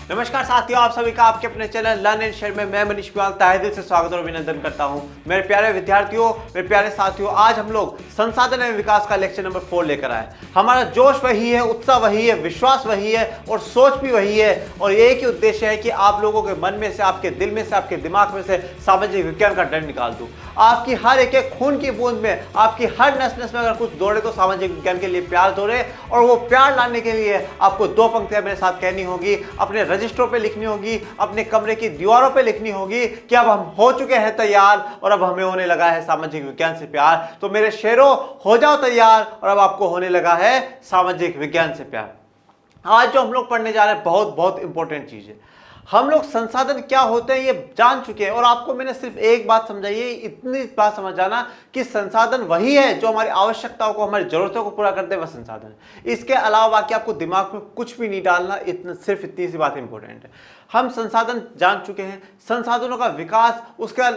नमस्कार साथियों, आप सभी का आपके अपने चैनल लर्न एंड शेयर में मैं मनीष पिवाल तहे दिल से स्वागत और अभिनंदन करता हूं। मेरे प्यारे विद्यार्थियों, मेरे प्यारे साथियों, आज हम लोग संसाधन एवं विकास का लेक्चर नंबर 4 लेकर आए। हमारा जोश वही है, उत्साह वही है, विश्वास वही है और सोच भी वही है और एक ही उद्देश्य है कि आप लोगों के मन में से, आपके दिल में से, आपके दिमाग में से सामाजिक विज्ञान का डर निकाल दूं। आपकी हर एक एक खून की बूंद में, आपकी हर नस नस में अगर कुछ दौड़े तो सामाजिक विज्ञान के लिए प्यार दौड़े, और वो प्यार लाने के लिए आपको 2 पंक्तियां मेरे साथ कहनी होगी, अपने रजिस्टरों पे लिखनी होगी, अपने कमरे की दीवारों पे लिखनी होगी कि अब हम हो चुके हैं तैयार और अब हमें होने लगा है सामाजिक विज्ञान से प्यार। तो मेरे शेरों, हो जाओ तैयार और अब आपको होने लगा है सामाजिक विज्ञान से प्यार। आज जो हम लोग पढ़ने जा रहे हैं बहुत बहुत इंपॉर्टेंट चीज है। हम लोग संसाधन क्या होते हैं ये जान चुके हैं और आपको मैंने सिर्फ एक बात समझाई, इतनी बात समझ जाना कि संसाधन वही है जो हमारी आवश्यकताओं को, हमारी जरूरतों को पूरा करते हैं, वह संसाधन है। इसके अलावा बाकी आपको दिमाग में कुछ भी नहीं डालना, सिर्फ इतनी सी बात इंपॉर्टेंट है। हम संसाधन जान चुके हैं, संसाधनों का विकास, उसका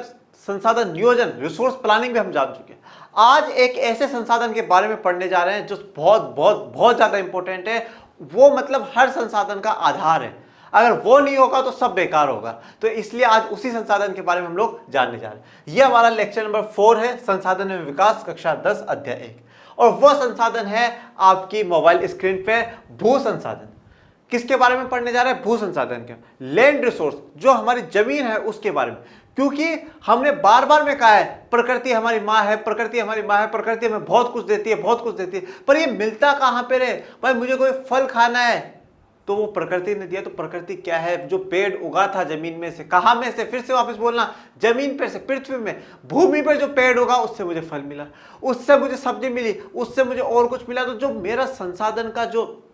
संसाधन नियोजन, रिसोर्स प्लानिंग भी हम जान चुके हैं। आज एक ऐसे संसाधन के बारे में पढ़ने जा रहे हैं जो बहुत बहुत बहुत ज्यादा इंपॉर्टेंट है। वो मतलब हर संसाधन का आधार है, अगर वो नहीं होगा तो सब बेकार होगा। तो इसलिए आज उसी संसाधन के बारे में हम लोग जानने जा रहे हैं। यह हमारा लेक्चर नंबर 4 है, संसाधन एवं विकास, कक्षा 10 अध्याय 1। और वह संसाधन है आपकी मोबाइल स्क्रीन पे भू संसाधन। किसके बारे में पढ़ने जा रहे हैं? भू संसाधन के, लैंड रिसोर्स, जो हमारी जमीन है उसके बारे में। क्योंकि हमने बार बार में कहा है प्रकृति हमारी माँ है, प्रकृति हमारी माँ है, प्रकृति हमें बहुत कुछ देती है, बहुत कुछ देती है, पर ये मिलता कहाँ पे रे भाई? मुझे कोई फल खाना है तो वो प्रकृति ने दिया। तो प्रकृति क्या है? जो पेड़ उगा था जमीन में से, कहां में से? फिर से वापस बोलना, जमीन पर से, पृथ्वी में, भूमि पर जो पेड़ उगा उससे मुझे फल मिला, उससे मुझे सब्जी मिली, उससे मुझे और कुछ मिला। तो जो मेरा संसाधन का जो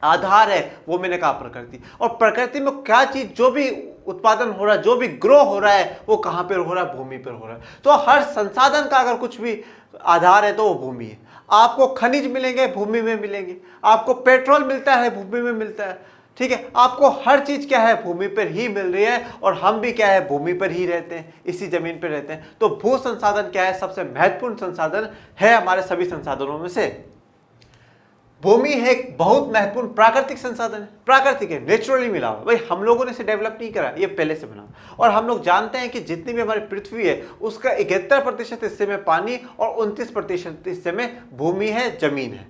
आधार है वो मैंने कहा प्रकृति। और प्रकृति में क्या चीज, जो भी उत्पादन हो रहा है, जो भी ग्रो हो रहा है, वो कहां पर हो रहा है? भूमि पर हो रहा है। तो हर संसाधन का अगर कुछ भी आधार है तो वो भूमि है। आपको खनिज मिलेंगे, भूमि में मिलेंगे। आपको पेट्रोल मिलता है, भूमि में मिलता है। ठीक है, आपको हर चीज क्या है? भूमि पर ही मिल रही है। और हम भी क्या है? भूमि पर ही रहते हैं, इसी जमीन पर रहते हैं। तो भू संसाधन क्या है? सबसे महत्वपूर्ण संसाधन है हमारे सभी संसाधनों में से। भूमि है एक बहुत महत्वपूर्ण प्राकृतिक संसाधन है। प्राकृतिक है, नेचुरली मिला हुआ, भाई हम लोगों ने इसे डेवलप नहीं करा, ये पहले से बना। और हम लोग जानते हैं कि जितनी भी हमारी पृथ्वी है उसका 71% हिस्से में पानी और 29% हिस्से में भूमि है, जमीन है।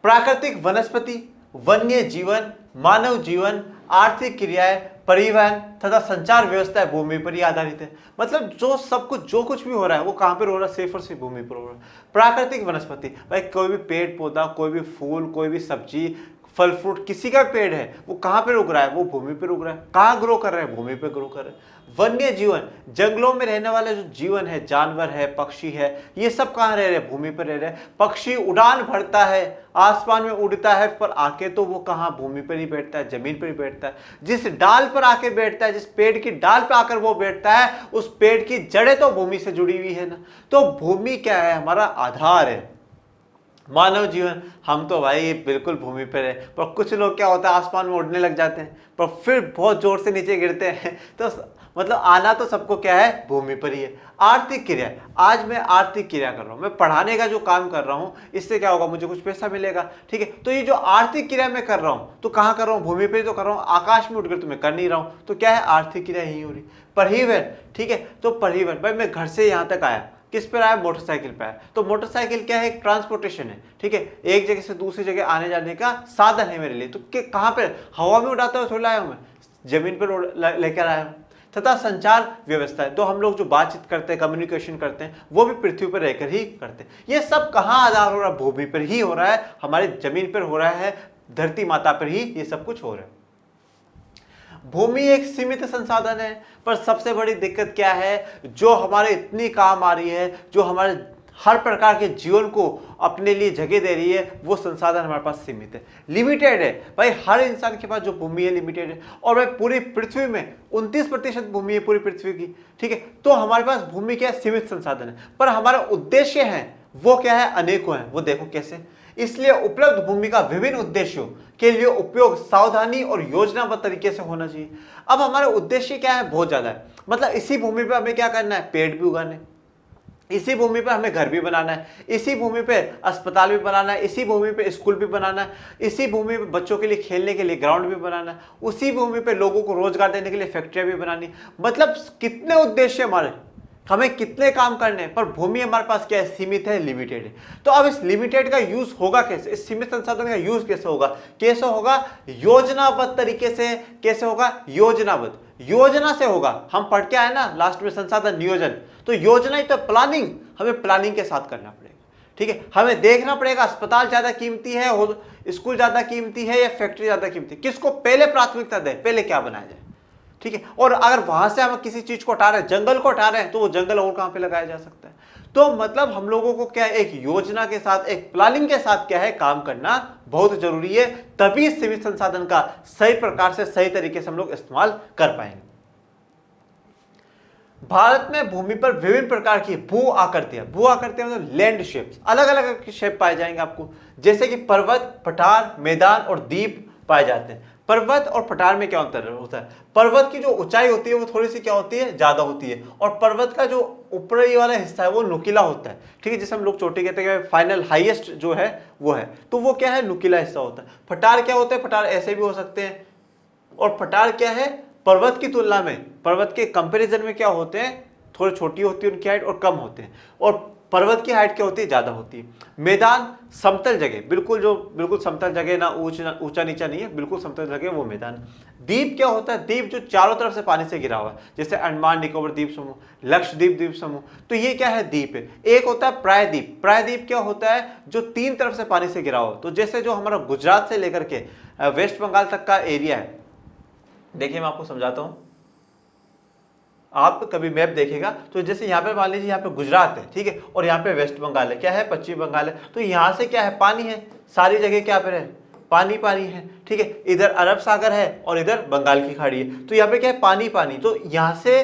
प्राकृतिक वनस्पति, वन्य जीवन, मानव जीवन, आर्थिक क्रियाएं, परिवहन तथा संचार व्यवस्था भूमि पर ही आधारित है। मतलब जो सब कुछ, जो कुछ भी हो रहा है वो कहां पर हो रहा है? सिर्फ और सिर्फ भूमि पर हो रहा है। प्राकृतिक वनस्पति, भाई कोई भी पेड़ पौधा, कोई भी फूल, कोई भी सब्जी, फल फ्रूट, किसी का पेड़ है वो कहां पर उग रहा है? वो भूमि पर उग रहा है। कहां ग्रो कर रहे हैं? भूमि पर ग्रो कर रहे हैं। वन्य जीवन, जंगलों में रहने वाले जो जीवन है, जानवर है, पक्षी है, ये सब कहां रह रहे हैं? भूमि पर रह रहे हैं। पक्षी उड़ान भरता है, आसमान में उड़ता है, पर आके तो वो कहां? भूमि पर ही बैठता है, जमीन पर ही बैठता है। जिस डाल पर आके बैठता है, जिस पेड़ की डाल पर आकर वो बैठता है, उस पेड़ की जड़ें तो भूमि से जुड़ी हुई है ना। तो भूमि क्या है? हमारा आधार है। मानव जीवन, हम तो भाई बिल्कुल भूमि पर है, पर कुछ लोग क्या होता है आसमान में उड़ने लग जाते हैं पर फिर बहुत जोर से नीचे गिरते हैं। तो मतलब आना तो सबको क्या है? भूमि पर ही है। आर्थिक क्रिया, आज मैं आर्थिक क्रिया कर रहा हूं, मैं पढ़ाने का जो काम कर रहा हूं, इससे क्या होगा? मुझे कुछ पैसा मिलेगा। ठीक है, तो ये जो आर्थिक क्रिया मैं कर रहा हूं तो कहां कर रहा हूं? भूमि पर ही तो कर रहा हूं। आकाश में उड़कर तो मैं कर नहीं रहा हूं, तो क्या है? आर्थिक क्रिया ही हो रही। परिवहन, ठीक है, तो परिवहन, भाई मैं घर से यहां तक आया, किस पर आया? मोटरसाइकिल पे आया। तो मोटरसाइकिल क्या है? एक ट्रांसपोर्टेशन है। ठीक है, एक जगह से दूसरी जगह आने जाने का साधन है मेरे लिए। तो कहां पर? हवा में उड़ाते हुए थोड़ा लाया हूं मैं, जमीन पर लेकर आया हूं। तथा संचार व्यवस्था है, तो हम लोग जो बातचीत करते हैं, कम्युनिकेशन करते हैं, वो भी पृथ्वी पर रहकर ही करते हैं। ये सब कहां आधार हो रहा है? भूमि पर ही हो रहा है, हमारी जमीन पर हो रहा है, धरती माता पर ही ये सब कुछ हो रहा है। भूमि एक सीमित संसाधन है, पर सबसे बड़ी दिक्कत क्या है? जो हमारे इतनी काम आ रही है, जो हमारे हर प्रकार के जीवन को अपने लिए जगह दे रही है, वो संसाधन हमारे पास सीमित है, लिमिटेड है। भाई हर इंसान के पास जो भूमि है लिमिटेड है। और भाई पूरी पृथ्वी में 29% भूमि है पूरी पृथ्वी की। ठीक है, तो हमारे पास भूमि क्या है? सीमित संसाधन है, पर हमारा उद्देश्य है वो क्या है? अनेकों है। वो देखो कैसे। इसलिए उपलब्ध भूमि का विभिन्न उद्देश्यों के लिए उपयोग सावधानी और योजनाबद्ध तरीके से होना चाहिए। अब हमारा उद्देश्य क्या है? बहुत ज्यादा है। मतलब इसी भूमि पर हमें क्या करना है? पेड़ भी उगाने, इसी भूमि पर हमें घर भी बनाना है, इसी भूमि पे अस्पताल भी बनाना है, इसी भूमि पे स्कूल भी बनाना है, इसी भूमि पे बच्चों के लिए खेलने के लिए ग्राउंड भी बनाना है, उसी भूमि पे लोगों को रोजगार देने के लिए फैक्ट्रियां भी बनानी। मतलब कितने उद्देश्य हमारे, हमें कितने काम करने हैं, पर भूमि हमारे पास क्या है, सीमित है, लिमिटेड है। तो अब इस लिमिटेड का यूज होगा कैसे, इस सीमित संसाधन का यूज कैसे होगा, कैसे होगा, योजनाबद्ध तरीके से। कैसे होगा, योजनाबद्ध, योजना से होगा। हम पढ़ के आए ना लास्ट में, संसाधन नियोजन, तो योजना ही तो प्लानिंग, हमें प्लानिंग के साथ करना पड़ेगा। ठीक है, हमें देखना पड़ेगा अस्पताल ज्यादा कीमती है, स्कूल ज्यादा कीमती है, या फैक्ट्री ज्यादा कीमती है, किसको पहले प्राथमिकता दें, पहले क्या बनाया जाए। ठीक है, और अगर वहां से हम किसी चीज को हटा रहे हैं, जंगल को हटा रहे हैं, तो वो जंगल और कहां पे लगाया जा सकता है। तो मतलब हम लोगों को क्या है, एक योजना के साथ, एक प्लानिंग के साथ क्या है, काम करना बहुत जरूरी है। तभी सीमित संसाधन का सही प्रकार से, सही तरीके से हम लोग इस्तेमाल कर पाएंगे। भारत में भूमि पर विभिन्न प्रकार की भू आकृतियां, भू आकृतियां मतलब लैंड शेप्स, अलग अलग शेप पाए जाएंगे आपको, जैसे कि पर्वत, पठार, मैदान और द्वीप पाए जाते हैं। पर्वत और पठार में क्या अंतर होता है, पर्वत की जो ऊंचाई होती है वो थोड़ी सी क्या होती है, ज्यादा होती है, और पर्वत का जो ऊपरी वाला हिस्सा है वो नुकीला होता है। ठीक है, जिसे हम लोग चोटी कहते हैं, फाइनल हाईएस्ट जो है वो है, तो वो क्या है, नुकीला हिस्सा होता है। पठार क्या होता है, पठार ऐसे भी हो सकते हैं, और पठार क्या है, पर्वत की तुलना में, पर्वत के कंपैरिजन में क्या होते हैं, थोड़ी छोटी होती है उनकी हाइट और कम होते हैं, और पर्वत की हाइट क्या होती है, ज्यादा होती है। मैदान समतल जगह, बिल्कुल समतल जगह, ना ऊंचा नीचा नहीं है, बिल्कुल समतल जगह, वो मैदान। द्वीप क्या होता है, द्वीप जो चारों तरफ से पानी से घिरा हुआ है, जैसे अंडमान निकोबार द्वीप समूह, लक्षद्वीप द्वीप समूह, तो ये क्या है, द्वीप है। एक होता है प्रायद्वीप, प्रायद्वीप क्या होता है, जो 3 तरफ से पानी से घिरा हुआ, तो जैसे जो हमारा गुजरात से लेकर के वेस्ट बंगाल तक का एरिया है। देखिए मैं आपको समझाता हूं, आप कभी मैप देखेगा तो जैसे यहाँ पे मान लीजिए, यहाँ पे गुजरात है, ठीक है, और यहाँ पे वेस्ट बंगाल है, क्या है, पश्चिम बंगाल है, तो यहाँ से क्या है, पानी है, सारी जगह क्या पे है, पानी पानी है। ठीक है, इधर अरब सागर है और इधर बंगाल की खाड़ी है, तो यहाँ पे क्या है, पानी पानी। तो यहाँ से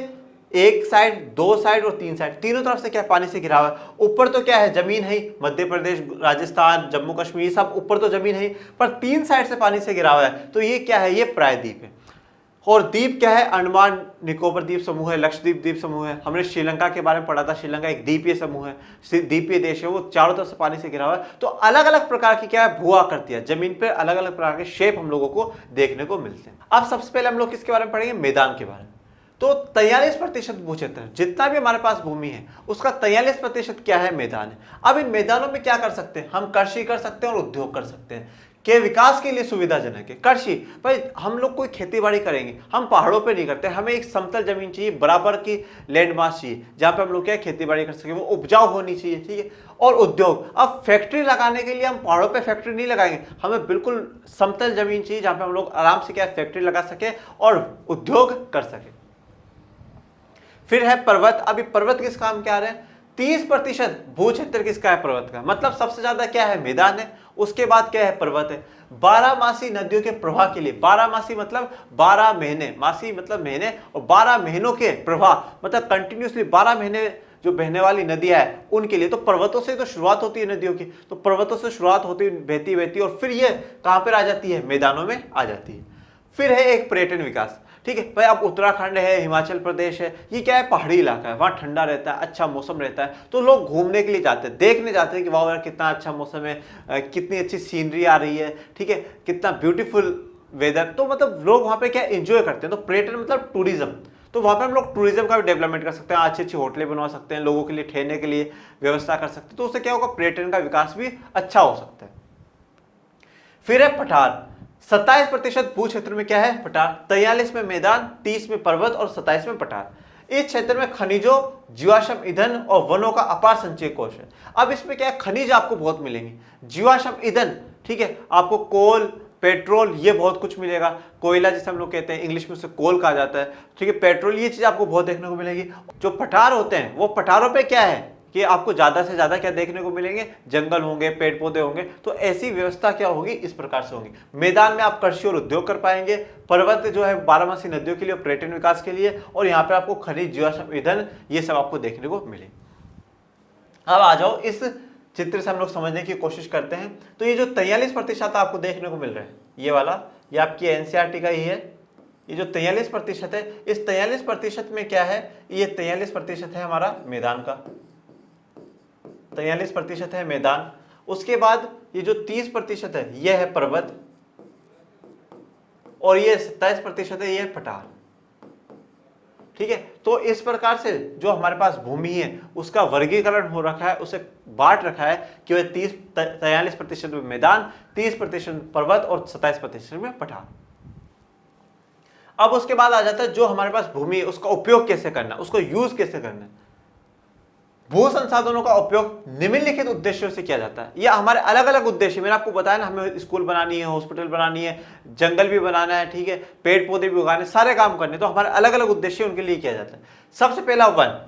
एक साइड, 2 साइड और 3 साइड, तीनों तरफ से क्या है, पानी से घिरा हुआ है। ऊपर तो क्या है, जमीन है, मध्य प्रदेश, राजस्थान, जम्मू कश्मीर, सब ऊपर तो जमीन है, पर 3 साइड से पानी से घिरा हुआ है, तो ये क्या है, ये प्रायद्वीप है। और द्वीप क्या है, अंडमान निकोबार द्वीप समूह है, लक्षद्वीप द्वीप समूह है। हमने श्रीलंका के बारे में पढ़ा था, श्रीलंका एक द्वीपीय समूह है, द्वीपीय देश है, वो चारों तरफ से पानी से घिरा हुआ है। तो अलग अलग प्रकार की क्या है, भू आकृतियां, जमीन पे अलग अलग प्रकार के शेप हम लोगों को देखने को मिलते हैं। अब सबसे पहले हम लोग किसके बारे में पढ़ेंगे, मैदान के बारे में। तो 43% भू क्षेत्र, जितना भी हमारे पास भूमि है उसका 43% क्या है, मैदान है। अब इन मैदानों में क्या कर सकते हैं, हम कृषि कर सकते हैं और उद्योग कर सकते हैं, के विकास के लिए सुविधाजनक है। कृषि भाई, हम लोग कोई खेती बाड़ी करेंगे, हम पहाड़ों पे नहीं करते, हमें एक समतल जमीन चाहिए, बराबर की लैंड मास चाहिए, जहां पे हम लोग क्या खेती बाड़ी कर सके, वो उपजाऊ होनी चाहिए। ठीक है, और उद्योग, अब फैक्ट्री लगाने के लिए हम पहाड़ों पे फैक्ट्री नहीं लगाएंगे, हमें बिल्कुल समतल जमीन चाहिए जहां पे हम लोग आराम से क्या फैक्ट्री लगा सके और उद्योग कर सके। फिर है पर्वत। अभी पर्वत किस काम के आ रहे हैं, 30% भू क्षेत्र किसका है, पर्वत का, मतलब सबसे ज्यादा क्या है, मैदान है, उसके बाद क्या है, पर्वत है। 12 नदियों के प्रवाह के लिए, 12 मतलब 12 महीने, मासी मतलब महीने, और 12 महीनों के प्रवाह मतलब कंटिन्यूसली 12 महीने जो बहने वाली नदियां है उनके लिए। तो पर्वतों से तो शुरुआत होती है नदियों की, तो पर्वतों से शुरुआत होती है, बहती बहती, और फिर ये कहां पर आ जाती है, मैदानों में आ जाती है। फिर है एक पर्यटन विकास। ठीक है भाई, अब उत्तराखंड है, हिमाचल प्रदेश है, ये क्या है, पहाड़ी इलाका है, वहाँ ठंडा रहता है, अच्छा मौसम रहता है, तो लोग घूमने के लिए जाते हैं, देखने जाते हैं कि वाह यार कितना अच्छा मौसम है, कितनी अच्छी सीनरी आ रही है, ठीक है, कितना ब्यूटीफुल वेदर। तो मतलब लोग वहाँ पे क्या एंजॉय करते हैं। तो पर्यटन मतलब टूरिज्म, तो वहाँ पे हम लोग टूरिज्म का भी डेवलपमेंट कर सकते हैं, अच्छी अच्छी होटलें बनवा सकते हैं, लोगों के लिए ठहरने के लिए व्यवस्था कर सकते हैं, तो उससे क्या होगा, पर्यटन का विकास भी अच्छा हो सकता है। फिर है पठार। 27% भू क्षेत्र में क्या है, पठार। 43 में मैदान, 30 में पर्वत और 27 में पठार। इस क्षेत्र में खनिजों, जीवाश्म ईंधन और वनों का अपार संचय कोष है। अब इसमें क्या है, खनिज आपको बहुत मिलेंगे, जीवाश्म ईंधन, ठीक है, आपको कोल, पेट्रोल, ये बहुत कुछ मिलेगा, कोयला जिसे हम लोग कहते हैं, इंग्लिश में उसे कोल कहा जाता है, ठीक है, पेट्रोल, ये चीज आपको बहुत देखने को मिलेगी। जो पठार होते हैं वो पठारों पे क्या है कि आपको ज्यादा से ज्यादा क्या देखने को मिलेंगे, जंगल होंगे, पेड़ पौधे होंगे, तो ऐसी व्यवस्था क्या होगी, इस प्रकार से होगी। मैदान में आप कृषि और उद्योग कर पाएंगे, पर्वत जो है 12 नदियों के लिए, पर्यटन विकास के लिए, और यहाँ पे आपको खनिज, जीवाश्म ईंधन, ये सब आपको देखने को मिले। अब आ जाओ इस चित्र से हम लोग समझने की कोशिश करते हैं। तो ये जो 43% आपको देखने को मिल रहा है, ये वाला, ये आपकी एनसीईआरटी का ही है, ये जो 43% है, इस 43% में क्या है, ये 43% है हमारा मैदान का, 43% है मैदान। उसके बाद ये जो 30% है यह है पर्वत, और ये 27% है, ये है पठार। ठीक है, तो इस प्रकार से जो हमारे पास भूमि है उसका वर्गीकरण हो रखा है, उसे बांट रखा है कि वह 43% में मैदान, 30% पर्वत और 27% में पठार। अब उसके बाद आ जाता है जो हमारे पास भूमि है उसका उपयोग कैसे करना, उसको यूज कैसे करना है। भू संसाधनों का उपयोग निम्नलिखित उद्देश्यों से किया जाता है। यह हमारे अलग अलग उद्देश्य, मैंने आपको बताया ना, हमें स्कूल बनानी है, हॉस्पिटल बनानी है, जंगल भी बनाना है, ठीक है, पेड़ पौधे भी उगाने, सारे काम करने, तो हमारे अलग अलग उद्देश्य उनके लिए किया जाता है। सबसे पहला वन,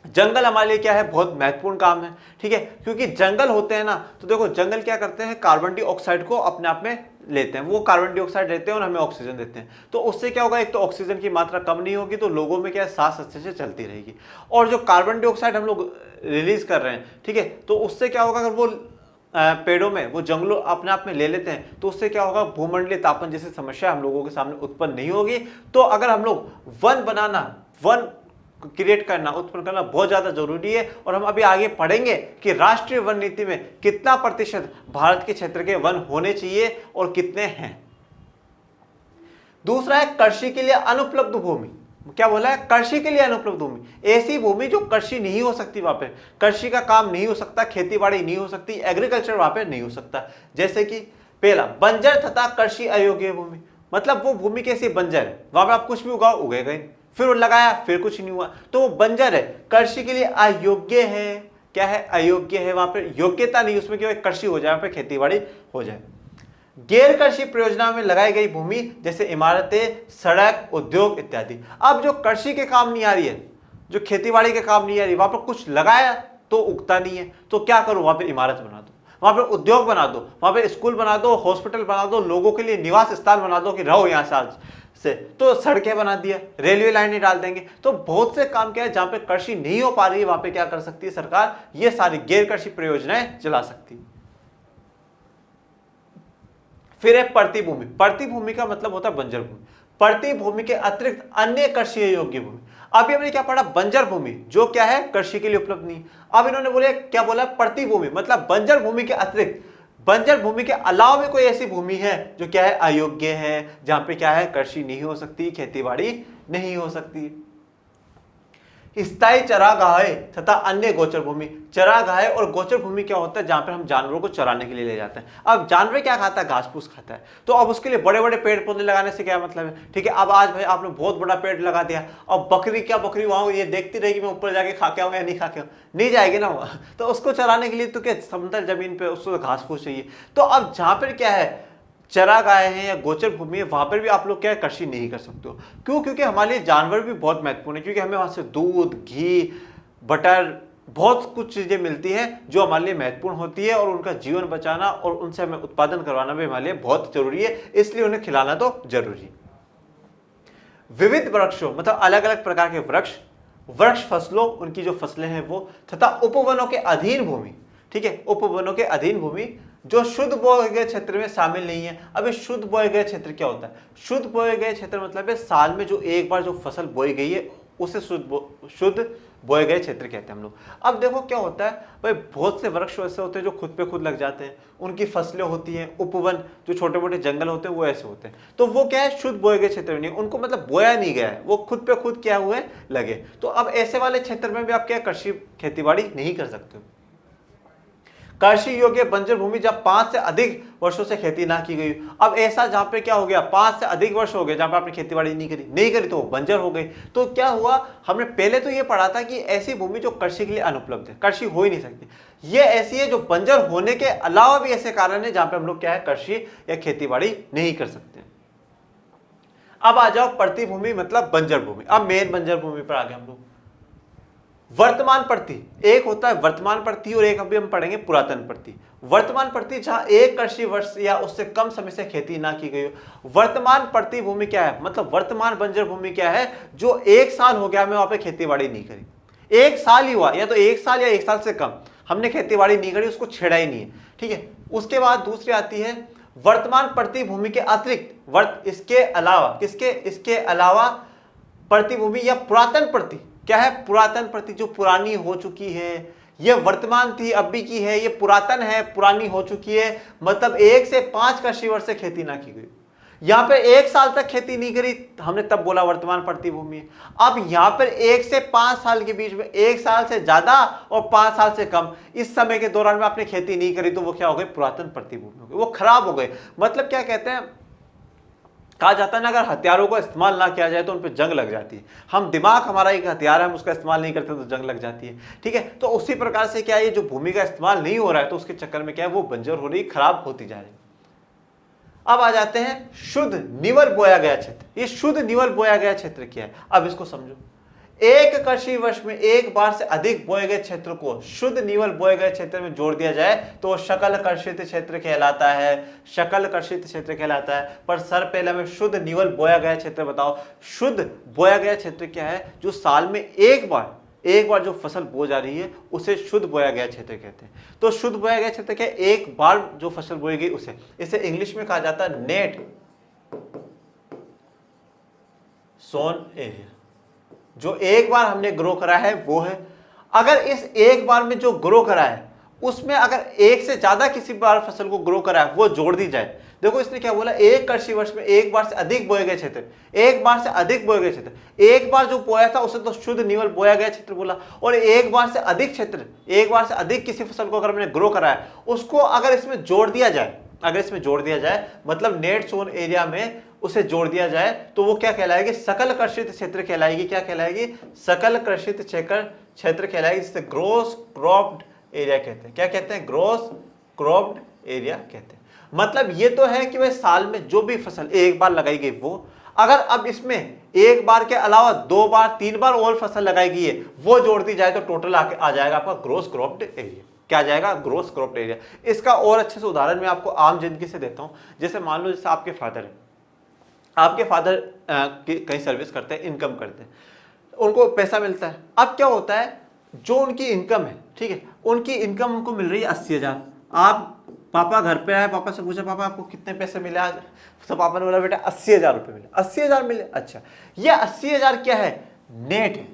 जंगल हमारे लिए क्या है, बहुत महत्वपूर्ण काम है। ठीक है, क्योंकि जंगल होते हैं ना, तो देखो जंगल क्या करते हैं, कार्बन डाइऑक्साइड को अपने आप में लेते हैं, वो कार्बन डाइऑक्साइड लेते हैं और हमें ऑक्सीजन देते हैं। तो उससे क्या होगा, एक तो ऑक्सीजन की मात्रा कम नहीं होगी, तो लोगों में क्या है, सांस अच्छे से चलती रहेगी। और जो कार्बन डाइऑक्साइड हम लोग रिलीज कर रहे हैं, ठीक है, तो उससे क्या होगा, अगर वो पेड़ों में, वो जंगलों अपने आप में ले लेते हैं, तो उससे क्या होगा, भूमंडलीय तापन जैसी समस्या हम लोगों के सामने उत्पन्न नहीं होगी। तो अगर हम लोग वन बनाना, वन क्रिएट करना, उत्पन्न करना बहुत ज्यादा जरूरी है। और हम अभी आगे पढ़ेंगे कि राष्ट्रीय वन नीति में कितना प्रतिशत भारत के क्षेत्र के वन होने चाहिए और कितने हैं। दूसरा है कृषि के लिए अनुपलब्ध भूमि। क्या बोला है, कृषि के लिए अनुपलब्ध भूमि, ऐसी भूमि जो कृषि नहीं हो सकती, वहां पे कृषि का काम नहीं हो सकता, खेती बाड़ी नहीं हो सकती, एग्रीकल्चर वहां पे नहीं हो सकता। जैसे कि पहला, बंजर तथा कृषि अयोग्य भूमि, मतलब वो भूमि कैसी बंजर है, वहां पर आप कुछ भी उगाओ उगेगा ही, फिर वो लगाया फिर कुछ नहीं हुआ, तो वो बंजर है, कृषि के लिए अयोग्य है। क्या है, अयोग्य है, वहां पर योग्यता नहीं उसमें कि कृषि हो जाए, वहां पर खेती बाड़ी हो जाए। गैर कृषि परियोजना में लगाई गई भूमि, जैसे इमारतें, सड़क, उद्योग इत्यादि। अब जो कृषि के काम नहीं आ रही है, जो खेतीबाड़ी के काम नहीं आ रही, वहां पर कुछ लगाया तो उगता नहीं है, तो क्या करो, वहां पर इमारत बना दो, वहां पर उद्योग बना दो, वहां पर स्कूल बना दो, हॉस्पिटल बना दो, लोगों के लिए निवास स्थान बना दो कि रहो यहां से आज से, तो सड़कें बना दिया, रेलवे लाइनें डाल देंगे। तो बहुत से काम क्या है, जहां पे कृषि नहीं हो पा रही है, वहां पे क्या कर सकती है सरकार, ये सारी गैर कृषि परियोजनाएं चला सकती है। फिर है पड़ती भूमि। पड़ती भूमि का मतलब होता है बंजर भूमि। पड़ती भूमि के अतिरिक्त अन्य कृषि योग्य भूमि। अभी हमने क्या पढ़ा, बंजर भूमि जो क्या है, कृषि के लिए उपलब्ध नहीं। अब इन्होंने बोले, क्या बोला, पड़ती भूमि मतलब बंजर भूमि के अतिरिक्त, बंजर भूमि के अलावा भी कोई ऐसी भूमि है जो क्या है, अयोग्य है, जहां पे क्या है, कृषि नहीं हो सकती, खेतीबाड़ी नहीं हो सकती। स्थायी चरागाहें तथा अन्य गोचर भूमि। चरागाहें और गोचर भूमि क्या होता है, जहां पर हम जानवरों को चराने के लिए ले जाते हैं। अब जानवर क्या खाता है, घास फूस खाता है, तो अब उसके लिए बड़े बड़े पेड़ पौधे लगाने से क्या मतलब है। ठीक है, अब आज भाई आपने बहुत बड़ा पेड़ लगा दिया, अब बकरी क्या, बकरी वहां ये देखती रहेगी मैं ऊपर जाके खा के आऊंगा या नहीं खा के आऊँ, नहीं जाएगी ना वहां, तो उसको चराने के लिए तो क्या समतल जमीन पे उसको घास फूस चाहिए। तो अब जहां पर क्या है, चरागाहें हैं या गोचर भूमि है, वहां पर भी आप लोग क्या कृषि नहीं कर सकते हो। क्यों, क्योंकि हमारे लिए जानवर भी बहुत महत्वपूर्ण है, क्योंकि हमें वहां से दूध, घी, बटर, बहुत कुछ चीजें मिलती हैं जो हमारे लिए महत्वपूर्ण होती है, और उनका जीवन बचाना और उनसे हमें उत्पादन करवाना भी हमारे लिए बहुत जरूरी है, इसलिए उन्हें खिलाना तो जरूरी है। विविध वृक्षों मतलब अलग अलग प्रकार के वृक्ष, वृक्ष फसलों, उनकी जो फसलें हैं वो, तथा उपवनों के अधीन भूमि। ठीक है, उपवनों के अधीन भूमि जो शुद्ध बोए गए क्षेत्र में शामिल नहीं है। अब ये शुद्ध बोए गए क्षेत्र क्या होता है, शुद्ध बोए गए क्षेत्र मतलब है साल में जो एक बार जो फसल बोई गई है उसे शुद्ध बोए गए क्षेत्र कहते हैं हम लोग। अब देखो क्या होता है भाई, बहुत से वृक्ष ऐसे होते हैं जो खुद पे खुद लग जाते हैं, उनकी फसलें होती हैं। उपवन जो छोटे मोटे जंगल होते हैं वो ऐसे होते हैं, तो वो क्या है, शुद्ध बोए गए क्षेत्र में नहीं, उनको मतलब बोया नहीं गया है, वो खुद पे खुद क्या हुए लगे। तो अब ऐसे वाले क्षेत्र में भी आप क्या कृषि खेतीबाड़ी नहीं कर सकते हो। कृषि योग्य बंजर भूमि जब 5 से अधिक वर्षों से खेती ना की गई। अब ऐसा जहां पे क्या हो गया, 5 से अधिक वर्ष हो गए जहां पे आपने खेतीबाड़ी नहीं करी तो वो बंजर हो गई। तो क्या हुआ, हमने पहले तो ये पढ़ा था कि ऐसी भूमि जो कृषि के लिए अनुपलब्ध है, कृषि हो ही नहीं सकती, ये ऐसी है जो बंजर होने के अलावा भी ऐसे कारण है जहां पे हम लोग क्या है, कृषि या खेतीबाड़ी नहीं कर सकते। अब आ जाओ पड़ती भूमि मतलब बंजर भूमि। अब मेन बंजर भूमि पर आ गए हम लोग। वर्तमान प्रति, एक होता है वर्तमान प्रति और एक अभी हम पढ़ेंगे पुरातन प्रति। वर्तमान प्रति जहां एक कृषि वर्ष या उससे कम समय से खेती ना की गई हो। वर्तमान प्रति भूमि क्या है, मतलब वर्तमान बंजर भूमि क्या है, जो 1 साल हो गया हमें वहां पे खेतीबाड़ी नहीं करी, 1 साल ही हुआ, या तो 1 साल या 1 साल से कम हमने खेतीबाड़ी नहीं करी, उसको छेड़ा ही नहीं है। ठीक है, उसके बाद दूसरी आती है वर्तमान प्रति भूमि के अतिरिक्त इसके अलावा, किसके, इसके अलावा प्रति भूमि या पुरातन प्रति। क्या है, पुरातन प्रति जो पुरानी हो चुकी है ये वर्तमान थी, अभी की है, ये पुरातन है, पुरानी हो चुकी है। मतलब 1 से 5 कृषि वर्ष से खेती ना की गई। यहां पर 1 साल तक खेती नहीं करी, हमने तब बोला वर्तमान पड़ती भूमि है। अब यहां पर 1 से 5 साल के बीच में, 1 साल से ज्यादा और 5 साल से कम, इस समय के दौरान में आपने खेती नहीं करी तो वो क्या हो गई? पुरातन पड़ती भूमि हो गई, वो खराब हो गई। मतलब क्या कहते हैं, कहा जाता है ना, अगर हथियारों का इस्तेमाल ना किया जाए तो उन पर जंग लग जाती है। हम दिमाग हमारा एक हथियार है, हम उसका इस्तेमाल नहीं करते तो जंग लग जाती है। ठीक है, तो उसी प्रकार से क्या है, ये जो भूमि का इस्तेमाल नहीं हो रहा है तो उसके चक्कर में क्या है, वो बंजर हो रही, खराब होती जा रही। अब आ जाते हैं शुद्ध निवल बोया गया क्षेत्र। ये शुद्ध निवल बोया गया क्षेत्र क्या है, अब इसको समझो। एक कृषि वर्ष में एक बार से अधिक बोए गए क्षेत्र को शुद्ध निवल बोए गए क्षेत्र में जोड़ दिया जाए तो सकल कर्षित क्षेत्र कहलाता है। सकल कर्षित क्षेत्र कहलाता है। पर सर पहले हमें शुद्ध निवल बोया गया क्षेत्र बताओ। शुद्ध बोया गया क्षेत्र क्या है? जो साल में एक बार जो फसल बो जा रही है उसे शुद्ध बोया गया क्षेत्र कहते हैं। तो शुद्ध बोया गया क्षेत्र क्या है? एक बार जो फसल बोई गई उसे, इसे इंग्लिश में कहा जाता है नेट सोन एरिया। जो एक बार हमने ग्रो करा है वो है। अगर इस एक बार में जो ग्रो करा है उसमें अगर एक से ज्यादा किसी बार फसल को ग्रो करा है वो जोड़ दी जाए। देखो इसने क्या बोला, एक कृषि वर्ष में एक बार से अधिक बोए गए क्षेत्र, एक बार से अधिक बोए गए क्षेत्र। एक बार जो बोया था उसे तो शुद्ध निवल बोया गया क्षेत्र बोला, और एक बार से अधिक क्षेत्र, एक बार से अधिक किसी फसल को अगर हमने ग्रो करा है उसको अगर इसमें जोड़ दिया जाए, अगर इसमें जोड़ दिया जाए मतलब नेट सोन एरिया में उसे जोड़ दिया जाए तो वो क्या कहलाएगी? सकल कृषित क्षेत्र कहलाएगी। क्या कहलाएगी? सकल कृषित क्षेत्र कहलाएगी, जिसे ग्रोस क्रॉप्ड एरिया कहते हैं। क्या कहते हैं? ग्रोस क्रॉप्ड एरिया कहते हैं। मतलब ये तो है कि वह साल में जो भी फसल एक बार लगाई गई वो, अगर अब इसमें एक बार के अलावा 2 बार 3 बार और फसल लगाई गई है वो जोड़ दी जाए तो टोटल आ जाएगा आपका ग्रोस क्रॉप्ड एरिया। क्या जाएगा? Gross cropped area. इसका और अच्छे से उदाहरण मैं आपको आम जिंदगी से देता हूं। जैसे मान लो जैसे आपके फादर है, आपके फादर कहीं सर्विस करते हैं, इनकम करते हैं, उनको पैसा मिलता है। अब क्या होता है, जो उनकी इनकम है, ठीक है, उनकी इनकम उनको मिल रही है 80,000। आप पापा घर पे आए, पापा से पूछा पापा आपको कितने पैसे मिले आज? तो पापा ने बोला बेटा 80,000 रुपये मिले। 80,000 मिले? अच्छा, ये 80,000 क्या है? नेट है,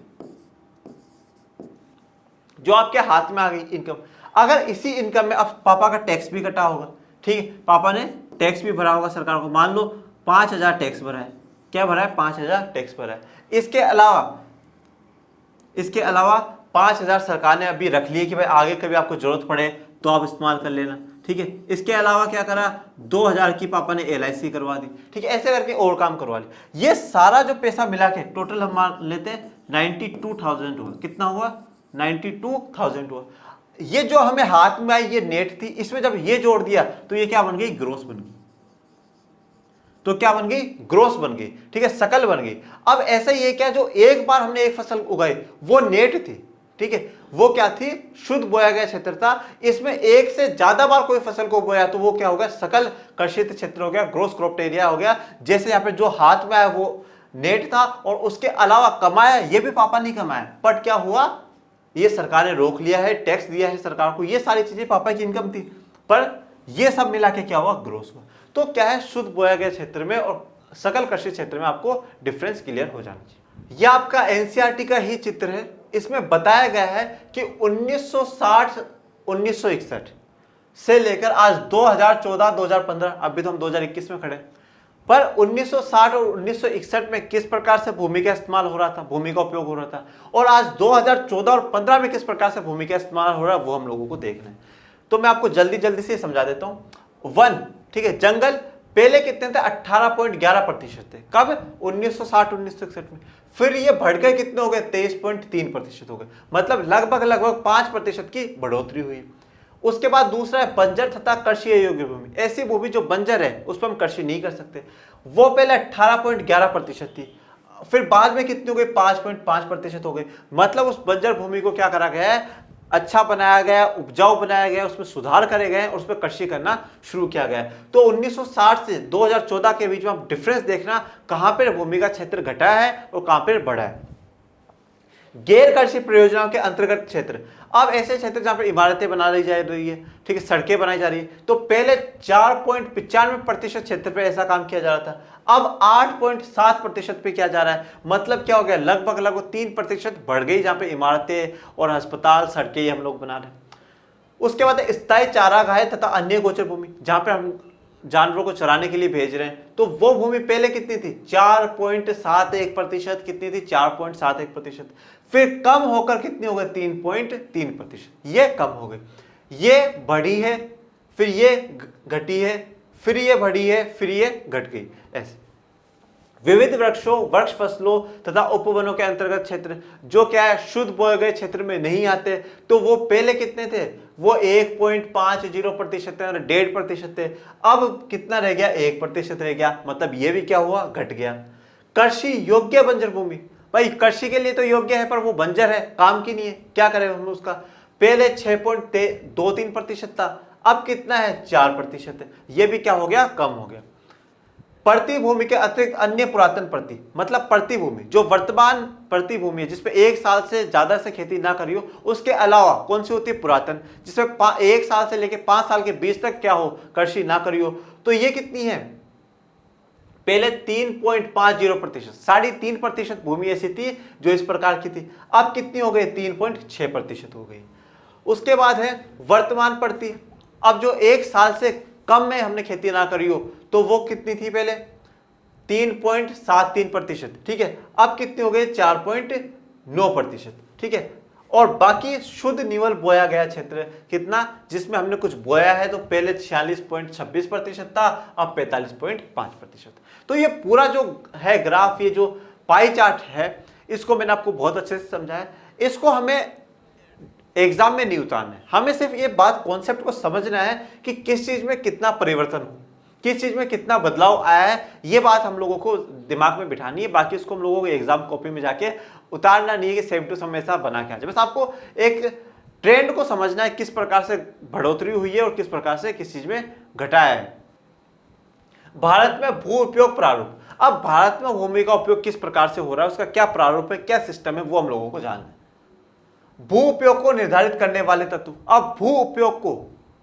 जो आपके हाथ में आ गई इनकम। अगर इसी इनकम में अब पापा का टैक्स भी कटा होगा, ठीक है, पापा ने टैक्स भी भरा होगा सरकार को, मान लो 5,000 टैक्स भरा है। क्या भरा है? 5,000 टैक्स भरा है। इसके अलावा 5,000 सरकार ने अभी रख लिए कि भाई आगे कभी आपको जरूरत पड़े तो आप इस्तेमाल कर लेना, ठीक है। इसके अलावा क्या करा? 2,000 की पापा ने LIC करवा दी, ठीक है, ऐसे करके और काम करवा लिया। ये सारा जो पैसा मिला के टोटल हम मान लेते हैं 92,000 हुआ। कितना हुआ? 92,000 हुआ। ये जो हमें हाथ में आई ये नेट थी, इसमें जब ये जोड़ दिया तो ये क्या बन गई? ग्रोस बन गई। तो क्या बन गई? ग्रोस बन गई, ठीक है, सकल बन गई। अब ऐसा ही है क्या, जो एक बार हमने एक फसल उगाई वो नेट थी, ठीक है, वो क्या थी? शुद्ध बोया गया क्षेत्र था। इसमें एक से ज्यादा बार कोई फसल को बोया तो वो क्या हो गया? सकल कृषित क्षेत्र हो गया, ग्रोस क्रॉप्ड एरिया हो गया। जैसे यहाँ पे जो हाथ में आया वो नेट था, और उसके अलावा कमाया ये भी पापा नहीं कमाया, बट क्या हुआ? ये सरकार ने रोक लिया है, टैक्स दिया है सरकार को, ये सारी चीजें पापा की इनकम थी, पर ये सब मिला के क्या हुआ? ग्रोस हुआ। तो क्या है, शुद्ध बोया गया क्षेत्र में और सकल कृषि क्षेत्र में आपको डिफरेंस क्लियर हो जाना चाहिए। यह आपका NCERT का ही चित्र है। इसमें बताया गया है कि 1960-1961 से लेकर आज 2014-2015, अभी तो हम 2021 में खड़े, पर 1960 और 1961 में किस प्रकार से भूमि का इस्तेमाल हो रहा था, भूमि का उपयोग हो रहा था, और आज 2014 और 15 में किस प्रकार से भूमि का इस्तेमाल हो रहा है, वो हम लोगों को देखना है। तो मैं आपको जल्दी से समझा देता हूं। वन, ठीक है, जंगल पहले कितने थे? 18.11% थे। कब? 1960-1961 में। फिर ये बढ़ गए, कितने हो गए? 23.3% हो गए। मतलब लगभग 5% की बढ़ोतरी हुई। उसके बाद दूसरा है बंजर तथा कृषि अयोग्य भूमि। ऐसी भूमि जो बंजर है उस पर हम कृषि नहीं कर सकते, वो पहले 18.11% थी, फिर बाद में कितनी हो गई? 5.5% हो गई। मतलब उस बंजर भूमि को क्या करा गया है? अच्छा बनाया गया, उपजाऊ बनाया गया, उसमें सुधार करे गए और उसमें कृषि करना शुरू किया गया। तो 1960 से 2014 के बीच में आप डिफरेंस देखना, कहां पर भूमि का क्षेत्र घटा है और कहां पर बढ़ा है। गैर कृषि परियोजनाओं के अंतर्गत क्षेत्र, अब ऐसे क्षेत्र जहां पर इमारतें बना ली जा रही है, ठीक है, सड़कें बनाई जा रही है, तो पहले 4.95% क्षेत्र पे ऐसा काम किया जा रहा था। अब 8.7% पे क्या जा रहा है, मतलब क्या हो गया, लगभग लगभग 3% बढ़ गई, जहां पे इमारतें और अस्पताल सड़कें हम लोग बना रहे हैं। उसके बाद स्थायी चारागाह तथा अन्य गोचर भूमि, जहां पे हम जानवरों को चराने के लिए भेज रहे हैं, तो वो भूमि पहले कितनी थी, 4.71%, कितनी थी, 4.71%, फिर कम होकर कितनी हो गई, 3.3%, ये कम हो गई, ये बढ़ी है, फिर ये घटी है, फिर ये बढ़ी है, फिर ये घट गई। ऐसे विविध वृक्षों, वृक्ष फसलों तथा उपवनों के अंतर्गत क्षेत्र, जो क्या है, शुद्ध बोए गए क्षेत्र में नहीं आते, तो वो पहले कितने थे, वो 1.50% थे, 1.5% थे, अब कितना रह गया, 1% रह गया, मतलब ये भी क्या हुआ, घट गया। कृषि योग्य बंजर भूमि, भाई कृषि के लिए तो योग्य है पर वो बंजर है, काम की नहीं है, क्या करें हम उसका, पहले 6.23% था, अब कितना है, 4% है, ये भी क्या हो गया, कम हो गया। प्रति भूमि के अतिरिक्त अन्य पुरातन प्रति, मतलब प्रति भूमि, जो वर्तमान प्रति भूमि है जिसपे 1 साल से ज्यादा से खेती ना करी हो, उसके अलावा कौन सी होती है, पुरातन, जिसमें 1 साल से लेकर 5 साल के बीच तक क्या हो, कृषि ना करी हो, तो ये कितनी है, पहले 3.50%, 3.5% भूमि ऐसी थी जो इस प्रकार की थी, अब कितनी हो गई, 3.6% हो गई। उसके बाद है वर्तमान प्रति, अब जो 1 साल से कम में हमने खेती ना करी हो, तो वो कितनी थी, पहले 3.73%, ठीक है, अब कितनी हो गई, 4.9%, ठीक है। और बाकी शुद्ध निवल बोया गया क्षेत्र कितना, जिसमें हमने कुछ बोया है, तो पहले 46.26% था, अब 45.5%। तो ये पूरा जो है ग्राफ, ये जो पाई चार्ट है, इसको मैंने आपको बहुत अच्छे से समझाया, इसको हमें एग्जाम में नहीं उतारना है, हमें सिर्फ ये बात कॉन्सेप्ट को समझना है कि किस चीज में कितना परिवर्तन हो, किस चीज में कितना बदलाव आया है, ये बात हम लोगों को दिमाग में बिठानी है। बाकी इसको हम लोगों को एग्जाम कॉपी में जाके उतारना नहीं है कि सेम टू सेम ऐसा बना के आ जाए, बस आपको एक ट्रेंड को समझना है, किस प्रकार से बढ़ोतरी हुई है और किस प्रकार से किस चीज में घटाया है। भारत में भू उपयोग प्रारूप, अब भारत में भूमि का उपयोग किस प्रकार से हो रहा है, उसका क्या प्रारूप है, क्या सिस्टम है, वो हम लोगों को जानना है। भू उपयोग को निर्धारित करने वाले तत्व, अब भू उपयोग को,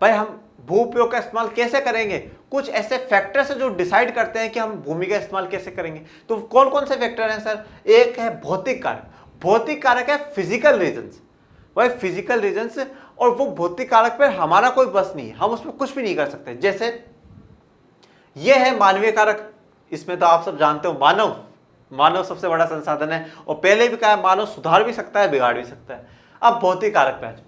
भाई हम भू उपयोग का इस्तेमाल कैसे करेंगे, कुछ ऐसे फैक्टर्स है जो डिसाइड करते हैं कि हम भूमि का इस्तेमाल कैसे करेंगे। तो कौन कौन से फैक्टर हैं सर, एक है भौतिक कारक, भौतिक कारक है फिजिकल रीजंस, भाई फिजिकल रीजंस, और वो भौतिक कारक पर हमारा कोई बस नहीं है, हम उसमें कुछ भी नहीं कर सकते। जैसे ये है मानवीय कारक, इसमें तो आप सब जानते हो, मानव सबसे बड़ा संसाधन है, और पहले भी कहा मानव सुधार भी सकता है, बिगाड़ भी सकता है। अब भौतिक कारक पे आ जाओ,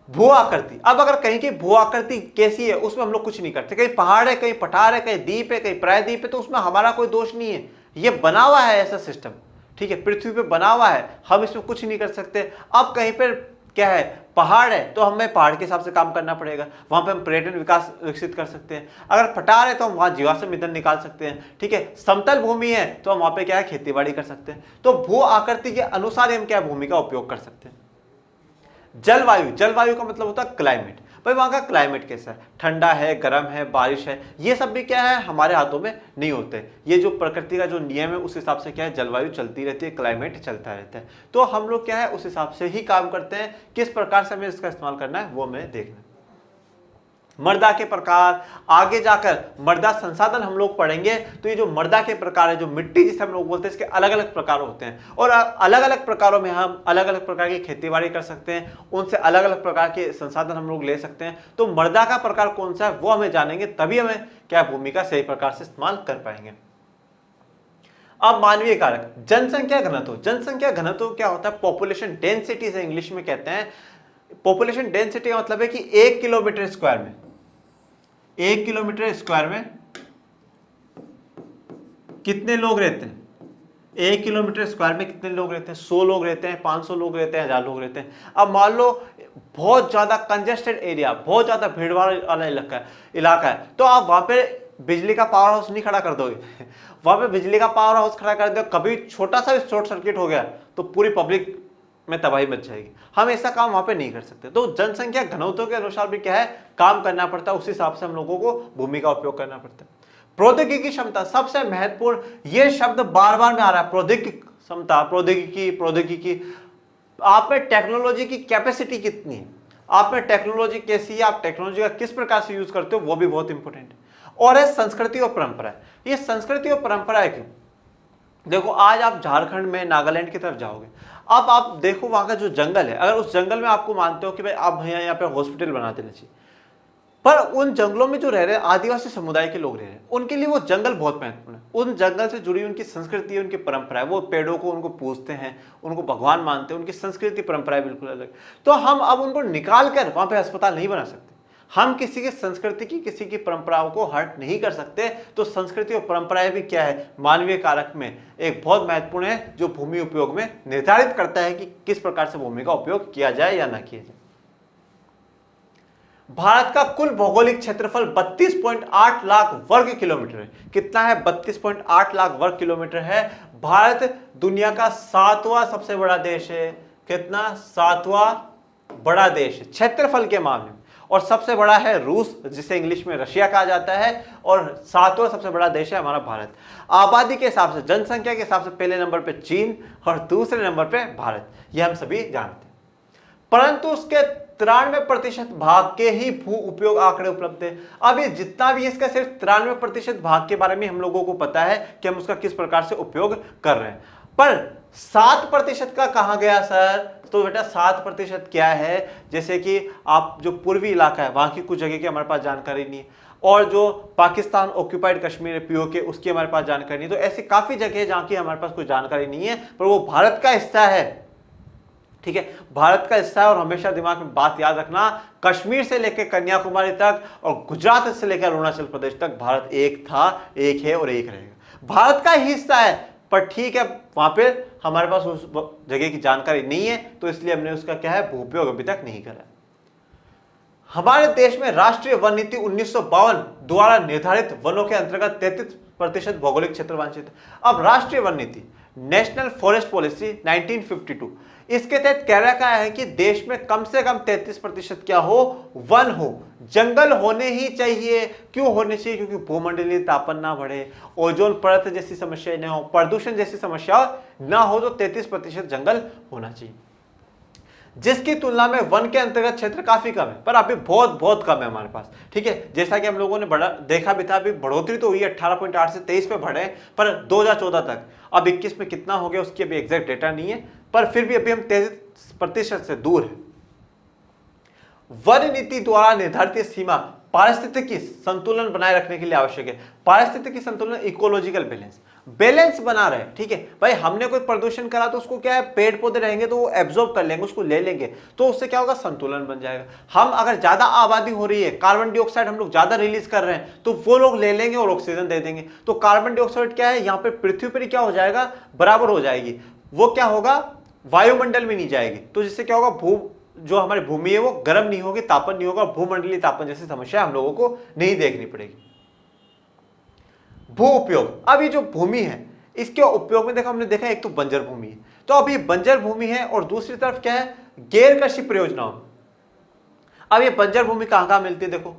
भू आकृति, अब अगर कहीं की भू आकृति कैसी है, उसमें हम लोग कुछ नहीं करते, कहीं पहाड़ है, कहीं पठार है, कहीं द्वीप है, कहीं प्रायद्वीप है, तो उसमें हमारा कोई दोष नहीं है, ये बना हुआ है ऐसा सिस्टम, ठीक है, पृथ्वी पे बना हुआ है, हम इसमें कुछ नहीं कर सकते। अब कहीं पर क्या है, पहाड़ है, तो हमें पहाड़ के हिसाब से काम करना पड़ेगा, वहां पे हम पर्यटन विकास विकसित कर सकते हैं। अगर पठार है तो हम वहां जीवाश्म ईंधन निकाल सकते हैं, ठीक है। समतल भूमि है तो हम वहां पे क्या है, खेती बाड़ी कर सकते हैं। तो भू आकृति के अनुसार हम क्या भूमि का उपयोग कर सकते हैं। जलवायु, जलवायु का मतलब होता है क्लाइमेट, भाई वहां का क्लाइमेट कैसा है, ठंडा है, गर्म है, बारिश है, ये सब भी क्या है, हमारे हाथों में नहीं होते, ये जो प्रकृति का जो नियम है उस हिसाब से क्या है, जलवायु चलती रहती है, क्लाइमेट चलता रहता है। तो हम लोग क्या है, उस हिसाब से ही काम करते हैं, किस प्रकार से हमें इसका इस्तेमाल करना है वो हमें देखना है। मृदा के प्रकार, आगे जाकर मृदा संसाधन हम लोग पढ़ेंगे, तो ये जो मृदा के प्रकार है, जो मिट्टी जिसे हम लोग बोलते हैं, इसके अलग अलग प्रकार होते हैं, और अलग अलग प्रकारों में हम अलग अलग प्रकार की खेतीबाड़ी कर सकते हैं, उनसे अलग अलग प्रकार के संसाधन हम लोग ले सकते हैं। तो मृदा का प्रकार कौन सा है वो हमें जानेंगे, तभी हमें क्या भूमि का सही प्रकार से इस्तेमाल कर पाएंगे। अब मानवीय कारक, जनसंख्या घनत्व, जनसंख्या घनत्व क्या होता है, पॉपुलेशन डेंसिटी से इंग्लिश में कहते हैं। पॉपुलेशन डेंसिटी का मतलब है कि 1 किलोमीटर स्क्वायर में, 1 किलोमीटर स्क्वायर में कितने लोग रहते हैं, 1 किलोमीटर स्क्वायर में कितने लोग रहते हैं, 100 लोग रहते हैं, 500 लोग रहते हैं, 1000 लोग रहते हैं। अब मान लो बहुत ज्यादा कंजेस्टेड एरिया, बहुत ज्यादा भीड़ भाड़ वाला इलाका है, तो आप वहां पे बिजली का पावर हाउस नहीं खड़ा कर दोगे वहां पे बिजली का पावर हाउस खड़ा कर दो, कभी छोटा सा भी शॉर्ट सर्किट हो गया तो पूरी पब्लिक में तबाही मच जाएगी। हम ऐसा काम वहां पे नहीं कर सकते। तो जनसंख्या घनत्व के अनुसार भी क्या है, काम करना पड़ता है, उस हिसाब से हम लोगों को भूमि का उपयोग करना पड़ता है। प्रौद्योगिकी क्षमता, सबसे महत्वपूर्ण, ये शब्द बार बार में आ रहा है, प्रौद्योगिकी क्षमता, प्रौद्योगिकी, प्रौद्योगिकी, आप में टेक्नोलॉजी की कैपेसिटी कितनी है। आप में टेक्नोलॉजी कैसी है, आप टेक्नोलॉजी का किस प्रकार से यूज करते हो, वो भी बहुत इंपॉर्टेंट है। और है संस्कृति और परंपरा। ये संस्कृति और परंपरा है क्यों? देखो आज आप झारखंड में नागालैंड की तरफ जाओगे, अब आप देखो वहां का जो जंगल है, अगर उस जंगल में आपको मानते हो कि भाई आप यहाँ पे हॉस्पिटल बना देना चाहिए, पर उन जंगलों में जो रह रहे हैं आदिवासी समुदाय के लोग रह रहे हैं, उनके लिए वो जंगल बहुत महत्वपूर्ण है। उन जंगल से जुड़ी उनकी संस्कृति, उनकी परंपरा है, वो पेड़ों को उनको पूजते हैं, उनको भगवान मानते हैं, उनकी संस्कृति परंपराएं बिल्कुल अलग। तो हम अब उनको निकाल कर वहां पे अस्पताल नहीं बना सकते। हम किसी की संस्कृति की, किसी की परंपराओं को हर्ट नहीं कर सकते। तो संस्कृति और परंपराएं भी क्या है, मानवीय कारक में एक बहुत महत्वपूर्ण है, जो भूमि उपयोग में निर्धारित करता है कि किस प्रकार से भूमि का उपयोग किया जाए या ना किया जाए। भारत का कुल भौगोलिक क्षेत्रफल 32.8 लाख वर्ग किलोमीटर है। कितना है? 32.8 लाख वर्ग किलोमीटर है। भारत दुनिया का 7वां सबसे बड़ा देश है। कितना? 7वां बड़ा देश है क्षेत्रफल के मामले में। और सबसे बड़ा है रूस, जिसे इंग्लिश में रशिया कहा जाता है। और 7वां सबसे बड़ा देश है हमारा भारत। आबादी के हिसाब से, जनसंख्या के हिसाब से पहले नंबर पे चीन और दूसरे नंबर पे भारत, ये हम सभी जानते हैं। परंतु उसके 93% भाग के ही भू उपयोग आंकड़े उपलब्ध है। अब ये जितना भी इसका सिर्फ 93% भाग के बारे में हम लोगों को पता है कि हम उसका किस प्रकार से उपयोग कर रहे हैं, पर 7% का कहां गया सर? तो बेटा 7% क्या है? जैसे कि आप जो पूर्वी इलाका है वहां की कुछ जगह की हमारे पास जानकारी नहीं है, और जो पाकिस्तान ऑक्यूपाइड कश्मीर है पीओके, उसकी हमारे पास जानकारी नहीं। तो ऐसी काफी जगह है जहां की हमारे पास कोई जानकारी नहीं है, पर वो भारत का हिस्सा है। ठीक है, भारत का हिस्सा है। और हमेशा दिमाग में बात याद रखना, कश्मीर से लेकर कन्याकुमारी तक और गुजरात से लेकर अरुणाचल प्रदेश तक भारत एक था, एक है और एक रहेगा। भारत का ही हिस्सा है, पर ठीक है वहां पे हमारे पास उस जगह की जानकारी नहीं है, तो इसलिए हमने उसका क्या है, भूउपयोग अभी तक नहीं करा। हमारे देश में राष्ट्रीय वन नीति 1952 द्वारा निर्धारित वनों के अंतर्गत 33% भौगोलिक क्षेत्र वांछित है। अब राष्ट्रीय वन नीति, नेशनल फॉरेस्ट पॉलिसी 1952, इसके तहत कह रखा है कि देश में कम से कम 33% क्या हो, वन हो। जंगल होने ही चाहिए। क्यों होने चाहिए? क्योंकि भूमंडलीय तापन ना बढ़े, ओजोन परत जैसी समस्याएं ना हो, प्रदूषण जैसी समस्या ना हो, तो 33% जंगल होना चाहिए, जिसकी तुलना में वन के अंतर्गत क्षेत्र काफी कम है, पर अभी बहुत बहुत कम है हमारे पास। ठीक है, जैसा कि हम लोगों ने बड़ा देखा भी था, अभी बढ़ोतरी तो हुई है, 18.8 से 23 पे बढ़े, पर 2014 तक। अब 21 में कितना हो गया उसकी अभी एग्जैक्ट डेटा नहीं है, पर फिर भी अभी हम 33% से दूर है। वन नीति द्वारा निर्धारित सीमा पारिस्थितिकी संतुलन बनाए रखने के लिए आवश्यक है। पारिस्थितिकी संतुलन, इकोलॉजिकल बैलेंस बना रहे। ठीक है भाई, हमने कोई प्रदूषण करा तो उसको क्या है, पेड़ पौधे रहेंगे तो वो एब्जॉर्ब कर लेंगे, उसको ले लेंगे, तो उससे क्या होगा, संतुलन बन जाएगा। हम अगर ज्यादा आबादी हो रही है, कार्बन डाइऑक्साइड हम लोग ज्यादा रिलीज कर रहे हैं, तो वो लोग ले लेंगे और ऑक्सीजन दे देंगे, तो कार्बन डाइऑक्साइड क्या है, यहाँ पे पृथ्वी पर क्या हो जाएगा, बराबर हो जाएगी। वो क्या होगा, वायुमंडल में नहीं जाएगी, तो जिससे क्या होगा, जो हमारी भूमि है वो गर्म नहीं होगी, तापन नहीं होगा, भूमंडलीय तापन जैसी समस्या हम लोगों को नहीं देखनी पड़ेगी। भू उपयोग, अब ये जो भूमि है इसके उपयोग में देखो, हमने देखा एक तो बंजर भूमि है, तो अब ये बंजर भूमि है, और दूसरी तरफ क्या है, गैर कृषि परियोजनाओं। अब ये बंजर भूमि कहां कहां मिलती है? देखो,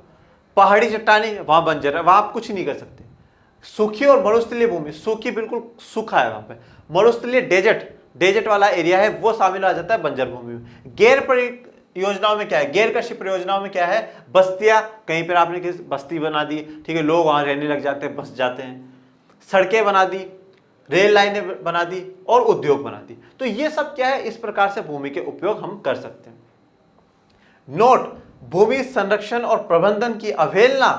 पहाड़ी चट्टानी, वहां बंजर है, वहां आप कुछ नहीं कर सकते। सूखी और मरुस्थलीय भूमि, सूखी बिल्कुल सूखा है वहां पे, मरुस्थलीय डेजर्ट वाला एरिया है, वो शामिल आ जाता है बंजर भूमि में। गैर परियोजनाओं में क्या है, गैर कृषि परियोजनाओं में क्या है, बस्तियां, कहीं पर आपने किसी बस्ती बना दी, ठीक है, लोग वहां रहने लग जाते हैं, बस जाते हैं, सड़कें बना दी, रेल लाइनें बना दी और उद्योग बना दी, तो ये सब क्या है, इस प्रकार से भूमि के उपयोग हम कर सकते हैं। नोट, भूमि संरक्षण और प्रबंधन की अवहेलना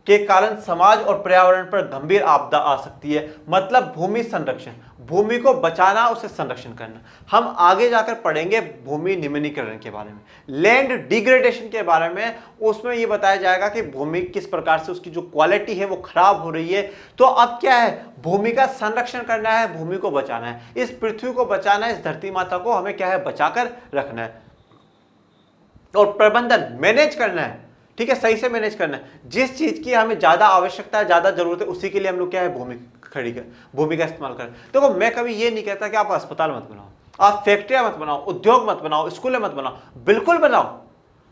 के कारण समाज और पर्यावरण पर गंभीर आपदा आ सकती है। मतलब भूमि संरक्षण, भूमि को बचाना, उसे संरक्षण करना। हम आगे जाकर पढ़ेंगे भूमि निम्नीकरण के बारे में, लैंड डिग्रेडेशन के बारे में, उसमें यह बताया जाएगा कि भूमि किस प्रकार से उसकी जो क्वालिटी है वो खराब हो रही है। तो अब क्या है, भूमि का संरक्षण करना है, भूमि को बचाना है, इस पृथ्वी को बचाना है, इस धरती माता को हमें क्या है, बचाकर रखना है, और प्रबंधन, मैनेज करना है। ठीक है, सही से मैनेज करना है। जिस चीज की हमें ज्यादा आवश्यकता है, ज्यादा जरूरत है, उसी के लिए हम लोग क्या है, भूमि का इस्तेमाल करें। देखो, मैं कभी ये नहीं कहता कि आप अस्पताल मत बनाओ, आप फैक्ट्रियां मत बनाओ, उद्योग मत बनाओ, स्कूलें मत बनाओ, बिल्कुल बनाओ,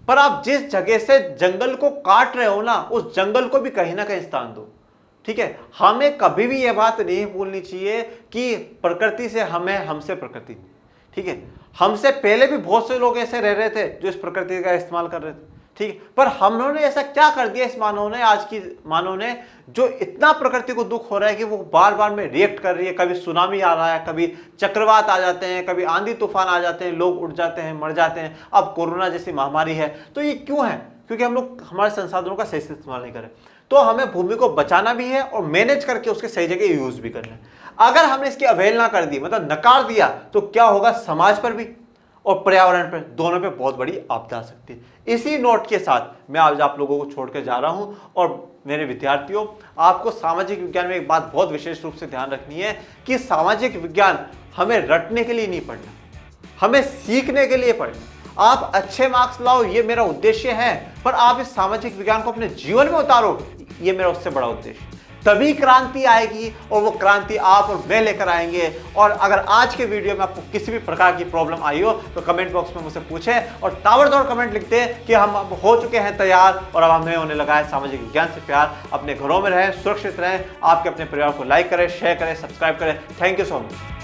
पर आप जिस जगह से जंगल को काट रहे हो ना, उस जंगल को भी कहीं ना कहीं स्थान दो। ठीक है, हमें कभी भी यह बात नहीं भूलनी चाहिए कि प्रकृति से हमें, हमसे प्रकृति। ठीक है, हमसे पहले भी बहुत से लोग ऐसे रह रहे थे जो इस प्रकृति का इस्तेमाल कर रहे थे, ठीक है। पर हमने ऐसा क्या कर दिया इस मानव ने, आज की मानव ने, जो इतना प्रकृति को दुख हो रहा है कि वो बार बार में रिएक्ट कर रही है। कभी सुनामी आ रहा है, कभी चक्रवात आ जाते हैं, कभी आंधी तूफान आ जाते हैं, लोग उड़ जाते हैं, मर जाते हैं। अब कोरोना जैसी महामारी है। तो ये क्यों है? क्योंकि हम लोग हमारे संसाधनों का सही से इस्तेमाल नहीं करें। तो हमें भूमि को बचाना भी है और मैनेज करके उसके सही जगह यूज भी करना है। अगर हमने इसकी अवहेलना कर दी, मतलब नकार दिया, तो क्या होगा? समाज पर भी और पर्यावरण पर, दोनों पे बहुत बड़ी आपदा आ सकती है। इसी नोट के साथ मैं आज आप लोगों को छोड़कर जा रहा हूं। और मेरे विद्यार्थियों, आपको सामाजिक विज्ञान में एक बात बहुत विशेष रूप से ध्यान रखनी है कि सामाजिक विज्ञान हमें रटने के लिए नहीं पढ़ना, हमें सीखने के लिए पढ़ना। आप अच्छे मार्क्स लाओ, ये मेरा उद्देश्य है, पर आप इस सामाजिक विज्ञान को अपने जीवन में उतारो, ये मेरा उससे बड़ा उद्देश्य है। तभी क्रांति आएगी, और वो क्रांति आप और मैं लेकर आएंगे। और अगर आज के वीडियो में आपको किसी भी प्रकार की प्रॉब्लम आई हो तो कमेंट बॉक्स में मुझसे पूछें और ताबड़तोड़ कमेंट लिखते हैं कि हम अब हो चुके हैं तैयार और अब हमें होने लगा है सामाजिक विज्ञान से प्यार। अपने घरों में रहें, सुरक्षित रहें, आपके अपने परिवार को लाइक करें, शेयर करें, सब्सक्राइब करें। Thank you so much.